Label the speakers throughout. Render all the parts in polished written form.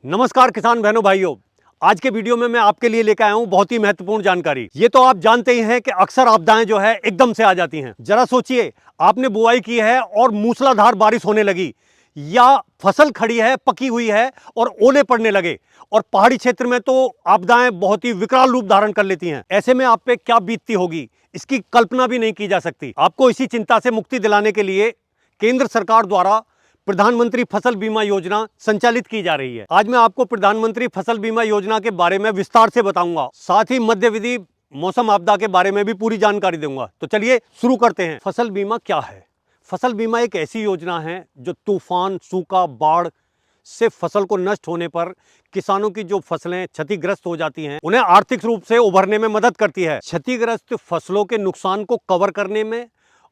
Speaker 1: नमस्कार किसान बहनों भाइयों, आज के वीडियो में मैं आपके लिए लेकर आया हूं बहुत ही महत्वपूर्ण जानकारी। ये तो आप जानते ही हैं कि अक्सर आपदाएं जो है एकदम से आ जाती हैं। जरा सोचिए, आपने बुआई की है और मूसलाधार बारिश होने लगी, या फसल खड़ी है, पकी हुई है और ओले पड़ने लगे, और पहाड़ी क्षेत्र में तो आपदाएं बहुत ही विकराल रूप धारण कर लेती हैं। ऐसे में आप पे क्या बीतती होगी, इसकी कल्पना भी नहीं की जा सकती। आपको इसी चिंता से मुक्ति दिलाने के लिए केंद्र सरकार द्वारा प्रधानमंत्री फसल बीमा योजना संचालित की जा रही है। आज मैं आपको प्रधानमंत्री फसल बीमा योजना के बारे में विस्तार से बताऊंगा, साथ ही मध्यविधि मौसम आपदा के बारे में भी पूरी जानकारी दूंगा। तो चलिए शुरू करते हैं। फसल बीमा क्या है? फसल बीमा एक ऐसी योजना है जो तूफान, सूखा, बाढ़ से फसल को नष्ट होने पर किसानों की जो फसलें क्षतिग्रस्त हो जाती हैं, उन्हें आर्थिक रूप से उभरने में मदद करती है। क्षतिग्रस्त फसलों के नुकसान को कवर करने में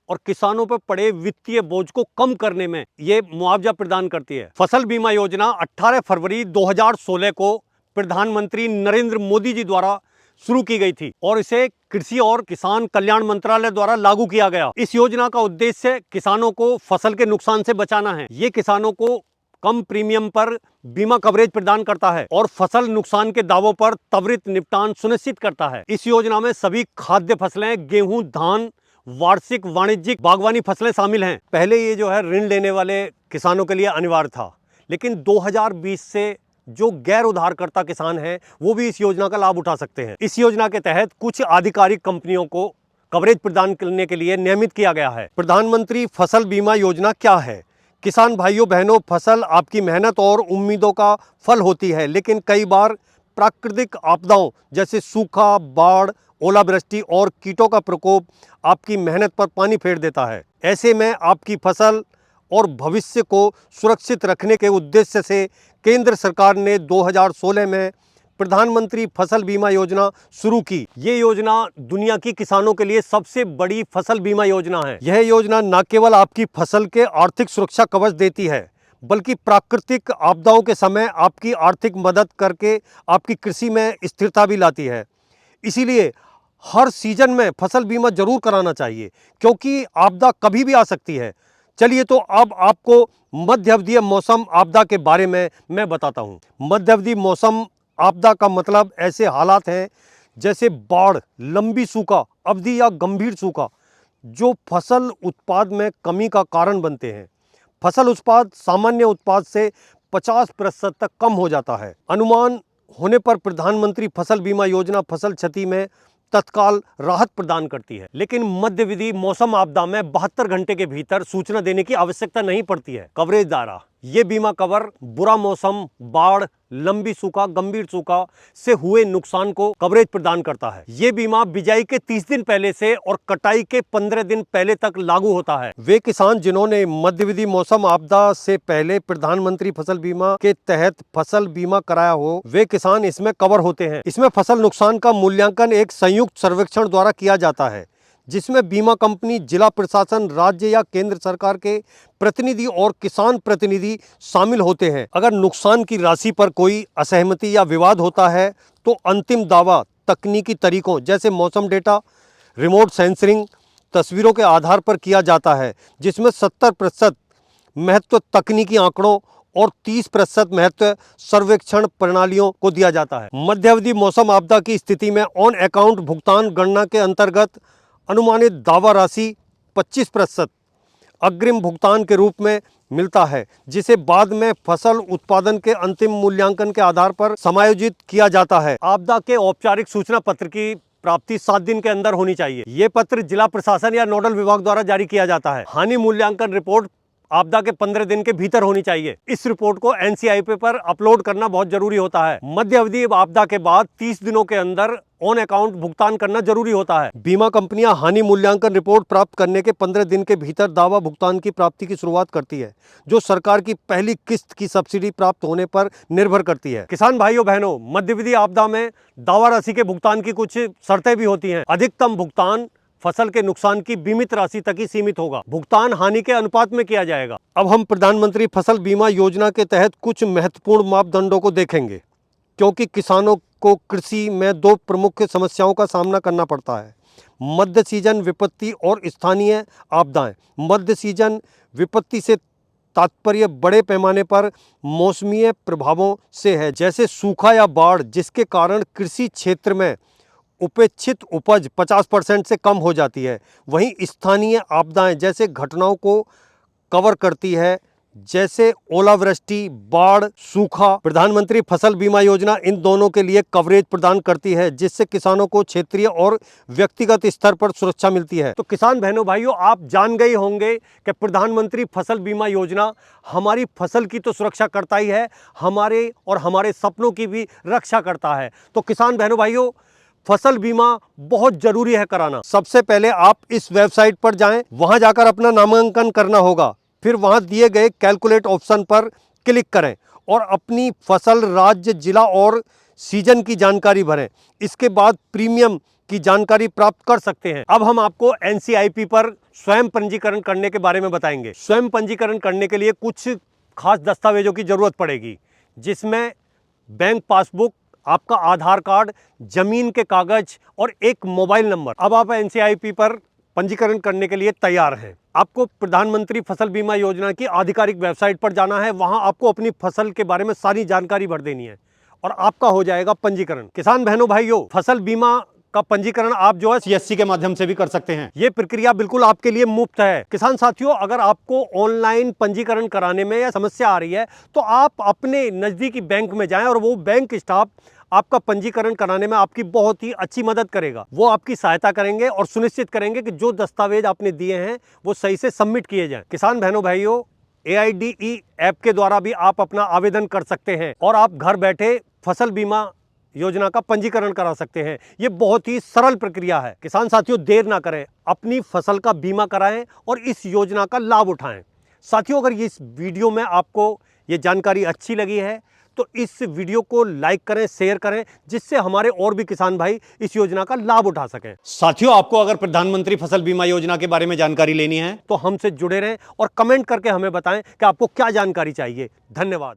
Speaker 1: और किसानों पर पड़े वित्तीय बोझ को कम करने में ये मुआवजा प्रदान करती है। फसल बीमा योजना 18 फरवरी 2016 को प्रधानमंत्री नरेंद्र मोदी जी द्वारा शुरू की गई थी और इसे कृषि और किसान कल्याण मंत्रालय द्वारा लागू किया गया। इस योजना का उद्देश्य किसानों को फसल के नुकसान से बचाना है। ये किसानों को कम प्रीमियम पर बीमा कवरेज प्रदान करता है और फसल नुकसान के दावों पर त्वरित निपटान सुनिश्चित करता है। इस योजना में सभी खाद्य फसलें, गेहूं, धान, वार्षिक वाणिज्यिक बागवानी फसलें शामिल हैं। पहले ये जो है ऋण लेने वाले किसानों के लिए अनिवार्य था, लेकिन 2020 से जो गैर उधारकर्ता किसान हैं वो भी इस योजना का लाभ उठा सकते हैं। इस योजना के तहत कुछ आधिकारिक कंपनियों को कवरेज प्रदान करने के लिए नियमित किया गया है। प्रधानमंत्री फसल बीमा योजना क्या है? किसान भाइयों बहनों, फसल आपकी मेहनत और उम्मीदों का फल होती है, लेकिन कई बार प्राकृतिक आपदाओं जैसे सूखा, बाढ़, ओलावृष्टि और कीटों का प्रकोप आपकी मेहनत पर पानी फेर देता है। ऐसे में आपकी फसल और भविष्य को सुरक्षित रखने के उद्देश्य से केंद्र सरकार ने 2016 में प्रधानमंत्री फसल बीमा योजना शुरू की। ये योजना दुनिया की किसानों के लिए सबसे बड़ी फसल बीमा योजना है। यह योजना न केवल आपकी फसल के आर्थिक सुरक्षा कवच देती है, बल्कि प्राकृतिक आपदाओं के समय आपकी आर्थिक मदद करके आपकी कृषि में स्थिरता भी लाती है। इसीलिए हर सीजन में फसल बीमा जरूर कराना चाहिए, क्योंकि आपदा कभी भी आ सकती है। चलिए तो अब आपको मध्य अवधि मौसम आपदा के बारे में मैं बताता हूँ। मध्य अवधि मौसम आपदा का मतलब ऐसे हालात हैं जैसे बाढ़, लंबी सूखा अवधि या गंभीर सूखा, जो फसल उत्पाद में कमी का कारण बनते हैं। फसल उत्पाद सामान्य उत्पाद से 50% तक कम हो जाता है। अनुमान होने पर प्रधानमंत्री फसल बीमा योजना फसल क्षति में तत्काल राहत प्रदान करती है, लेकिन मध्यविधि मौसम आपदा में 72 घंटे के भीतर सूचना देने की आवश्यकता नहीं पड़ती है। कवरेज दायरा: ये बीमा कवर बुरा मौसम, बाढ़, लंबी सूखा, गंभीर सूखा से हुए नुकसान को कवरेज प्रदान करता है। ये बीमा बिजाई के 30 दिन पहले से और कटाई के 15 दिन पहले तक लागू होता है। वे किसान जिन्होंने मध्यविधि मौसम आपदा से पहले प्रधानमंत्री फसल बीमा के तहत फसल बीमा कराया हो, वे किसान इसमें कवर होते हैं। इसमें फसल नुकसान का मूल्यांकन एक संयुक्त सर्वेक्षण द्वारा किया जाता है, जिसमें बीमा कंपनी, जिला प्रशासन, राज्य या केंद्र सरकार के प्रतिनिधि और किसान प्रतिनिधि शामिल होते हैं। अगर नुकसान की राशि पर कोई असहमति या विवाद होता है तो अंतिम दावा तकनीकी तरीकों जैसे मौसम डेटा, रिमोट सेंसरिंग, तस्वीरों के आधार पर किया जाता है, जिसमें 70% महत्व तकनीकी आंकड़ों और 30% महत्व सर्वेक्षण प्रणालियों को दिया जाता है। मध्यावधि मौसम आपदा की स्थिति में ऑन अकाउंट भुगतान गणना के अंतर्गत अनुमानित दावा राशि 25% अग्रिम भुगतान के रूप में मिलता है, जिसे बाद में फसल उत्पादन के अंतिम मूल्यांकन के आधार पर समायोजित किया जाता है। आपदा के औपचारिक सूचना पत्र की प्राप्ति 7 दिन के अंदर होनी चाहिए। ये पत्र जिला प्रशासन या नोडल विभाग द्वारा जारी किया जाता है। हानि मूल्यांकन रिपोर्ट आपदा के 15 दिन के भीतर होनी चाहिए। इस रिपोर्ट को NCIP पर अपलोड करना बहुत जरूरी होता है। मध्य अवधि आपदा के बाद 30 दिनों के अंदर ऑन अकाउंट भुगतान करना जरूरी होता है। बीमा कंपनियां हानि मूल्यांकन रिपोर्ट प्राप्त करने के 15 दिन के भीतर दावा भुगतान की प्राप्ति की शुरुआत करती है, जो सरकार की पहली किस्त की सब्सिडी प्राप्त होने पर निर्भर करती है। किसान भाइयों बहनों, मध्यविधि आपदा में दावा राशि के भुगतान की कुछ शर्तें भी होती हैं। अधिकतम भुगतान फसल के नुकसान की बीमित राशि तक ही सीमित होगा। भुगतान हानि के अनुपात में किया जाएगा। अब हम प्रधानमंत्री फसल बीमा योजना के तहत कुछ महत्वपूर्ण मापदंडों को देखेंगे, क्योंकि किसानों को कृषि में 2 प्रमुख समस्याओं का सामना करना पड़ता है: मध्य सीजन विपत्ति और स्थानीय आपदाएं। मध्य सीजन विपत्ति से तात्पर्य बड़े पैमाने पर मौसमी प्रभावों से है, जैसे सूखा या बाढ़, जिसके कारण कृषि क्षेत्र में उपेक्षित उपज 50% से कम हो जाती है। वहीं स्थानीय आपदाएं जैसे घटनाओं को कवर करती है, जैसे ओलावृष्टि, बाढ़, सूखा। प्रधानमंत्री फसल बीमा योजना इन दोनों के लिए कवरेज प्रदान करती है, जिससे किसानों को क्षेत्रीय और व्यक्तिगत स्तर पर सुरक्षा मिलती है। तो किसान बहनों भाइयों, आप जान गए होंगे कि प्रधानमंत्री फसल बीमा योजना हमारी फसल की तो सुरक्षा करता ही है, हमारे और हमारे सपनों की भी रक्षा करता है। तो किसान बहनों भाइयों, फसल बीमा बहुत जरूरी है कराना। सबसे पहले आप इस वेबसाइट पर जाएं, वहां जाकर अपना नामांकन करना होगा। फिर वहां दिए गए कैलकुलेट ऑप्शन पर क्लिक करें और अपनी फसल, राज्य, जिला और सीजन की जानकारी भरें। इसके बाद प्रीमियम की जानकारी प्राप्त कर सकते हैं। अब हम आपको NCIP पर स्वयं पंजीकरण करने के बारे में बताएंगे। स्वयं पंजीकरण करने के लिए कुछ खास दस्तावेजों की जरूरत पड़ेगी, जिसमें बैंक पासबुक, आपका आधार कार्ड, जमीन के कागज और एक मोबाइल नंबर। अब आप NCIP पर पंजीकरण करने के लिए तैयार हैं। आपको प्रधानमंत्री फसल बीमा योजना की आधिकारिक वेबसाइट पर जाना है। वहां आपको अपनी फसल के बारे में सारी जानकारी भर देनी है और आपका हो जाएगा पंजीकरण। किसान बहनों भाइयों, फसल बीमा का पंजीकरण आप जो है CSC के माध्यम से भी कर सकते हैं। ये प्रक्रिया बिल्कुल आपके लिए मुफ्त है। किसान साथियों, अगर आपको ऑनलाइन पंजीकरण कराने में या समस्या आ रही है तो आप अपने नजदीकी बैंक में जाएं और वो बैंक स्टाफ आपका पंजीकरण कराने में आपकी बहुत ही अच्छी मदद करेगा। वो आपकी सहायता करेंगे और सुनिश्चित करेंगे कि जो दस्तावेज आपने दिए हैं वो सही से सबमिट किए जाएं। किसान बहनों भाइयों, AIDE ऐप के द्वारा भी आप अपना आवेदन कर सकते हैं और आप घर बैठे फसल बीमा योजना का पंजीकरण करा सकते हैं। ये बहुत ही सरल प्रक्रिया है। किसान साथियों, देर ना करें, अपनी फसल का बीमा कराएं और इस योजना का लाभ उठाएं। साथियों, अगर इस वीडियो में आपको ये जानकारी अच्छी लगी है तो इस वीडियो को लाइक करें, शेयर करें, जिससे हमारे और भी किसान भाई इस योजना का लाभ उठा सकें। साथियों, आपको अगर प्रधानमंत्री फसल बीमा योजना के बारे में जानकारी लेनी है तो हमसे जुड़े रहें और कमेंट करके हमें बताएं कि आपको क्या जानकारी चाहिए। धन्यवाद।